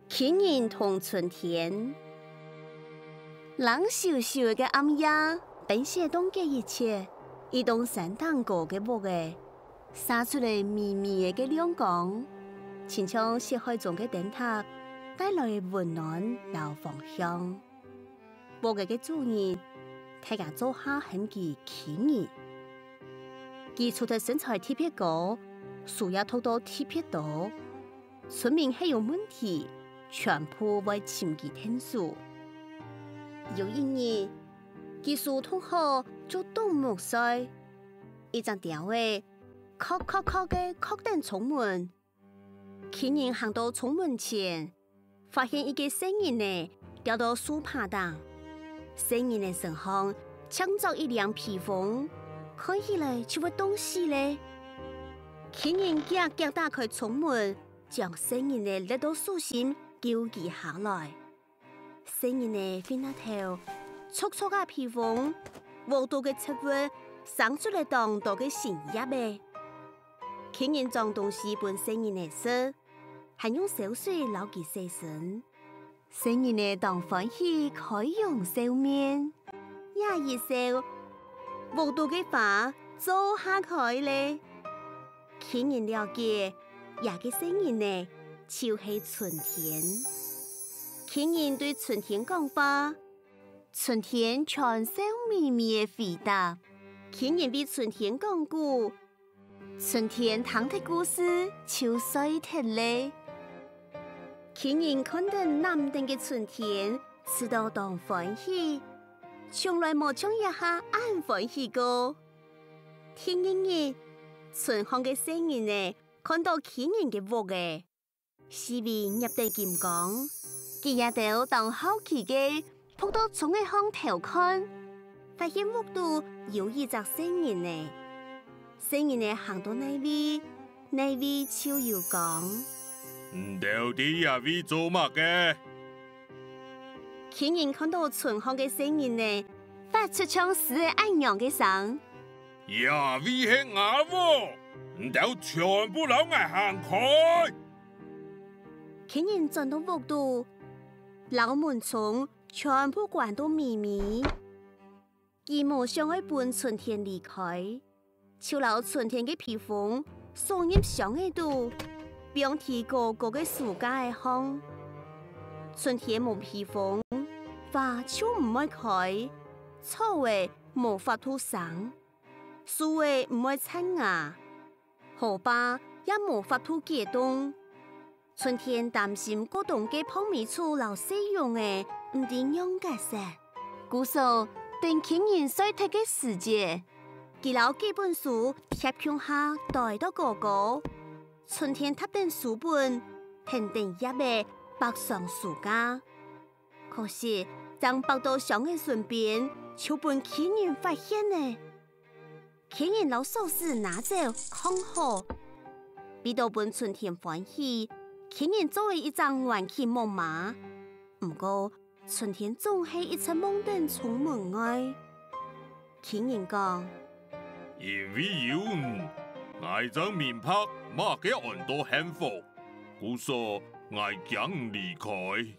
亲人同春天，冷颼颼嘅暗夜，冰雪冻嘅一切，一栋山蛋糕嘅木嘅，灑出嚟微微嘅亮光，親像雪海中嘅燈塔，帶來溫暖又芳香。木嘅主人，大家做下很嘅親人，佢除咗身材特別高，樹也拖到特別多，村民係有問題。全部為尋佢天數。有一年，技術通好做動木賽，一張吊位，敲嘅敲燈衝門。親人行到衝門前，發現一個聲音呢掉到樹爬檔，聲音的身上搶着一輛披風，看起來就會凍死咧。親人夾打開衝門，將聲音呢勒到樹心。叫佢下來，聲音呢飛那頭，速嘅披風，無度嘅七月，生出嚟當多嘅新葉嘅。親人將東西本聲音呢說，還用小水撈佢洗身。聲音呢當歡喜開容笑面，也一笑，無度嘅花做下開咧。親人了解，也嘅聲音呢。就是春天，親人對春天講話，春天傳笑咪咪的回答。親人為春天講故，春天聽的故事就衰脫咧。親人看到南定嘅春天，知道當歡喜，從來冇將一下安歡喜過。聽日春風嘅聲音呢，看到親人嘅屋嘅。視為入地劍光，佢也到當好奇嘅，撲到從一向頭看，發現屋度有一隻聲音呢。聲音呢行到那位就要講：到底也會做乜嘅？親人看到春風嘅聲音呢，發出像是愛娘嘅聲。也會係我喎，到全部人嚟行開。親人轉到屋度，老門窗全部關到咪咪。佢冇想去伴春天離開，就留春天嘅披風送入箱嘅度，並提高高嘅樹架嘅空。春天冇披風，花就唔會開，草誒冇法度生，樹誒唔會發芽，荷巴也冇法度結凍。春天擔心過冬嘅泡米醋留使用嘅唔點樣解釋。故說等親人衰退嘅時節，佢留幾本書貼牆下帶到哥哥。春天他等書本平定一嘅白上樹架，可是將白到上嘅順便，就被親人發現呢。親人攞鎖匙拿走看好，俾到本春天歡喜。親人作為一張頑皮木馬，不過春天總係一出夢等從門外。親人講：因為有我將面拍馬嘅安多幸福，故所我將離開。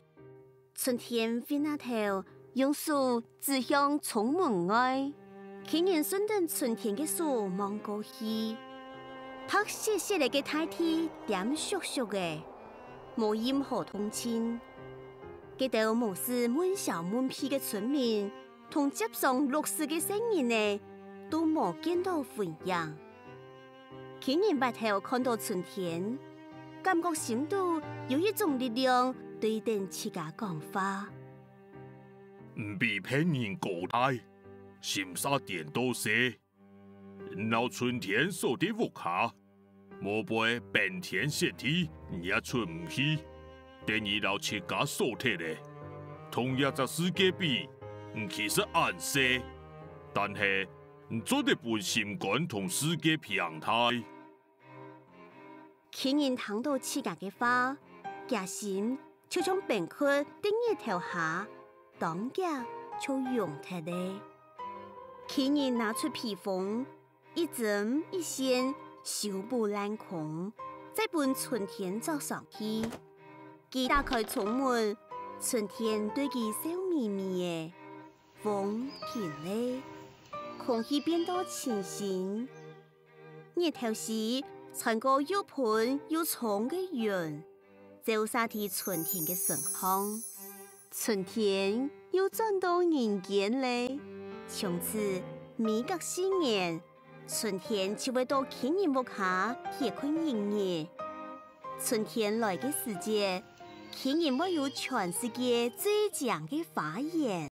春天飛那頭，用手指向從門外。親人順着春天嘅樹望過去，拍細細嘅大地點熟熟嘅。冇任何同情，佢哋無視滿小滿皮嘅村民，同接上綠樹嘅聲音呢，都冇見到回應。親人回頭看到春天，感覺心度有一種力量對等自家講話。唔被騙人高大，心沙點到死，鬧春天所的屋下。冇背變天雪地也出唔去，等於老切家所睇咧。同一隻世界比，其實暗色，但係做得本心肝同世界平態。親人聽到自家嘅話，夾心就從病窟頂一條下，當家就用睇咧。親人拿出披風，一針一線。修補爛空，再奔春天早上去，佢打開窗門，春天對佢笑眯眯嘅，風停咧，空氣變得清新。日頭時，穿過又盤又長嘅雲，照曬啲春天嘅盛況。春天又轉到人間咧，從此每隔4年，春天就會到天然屋下貼看人兒。春天來嘅時節，天然會有全世界最強嘅花園。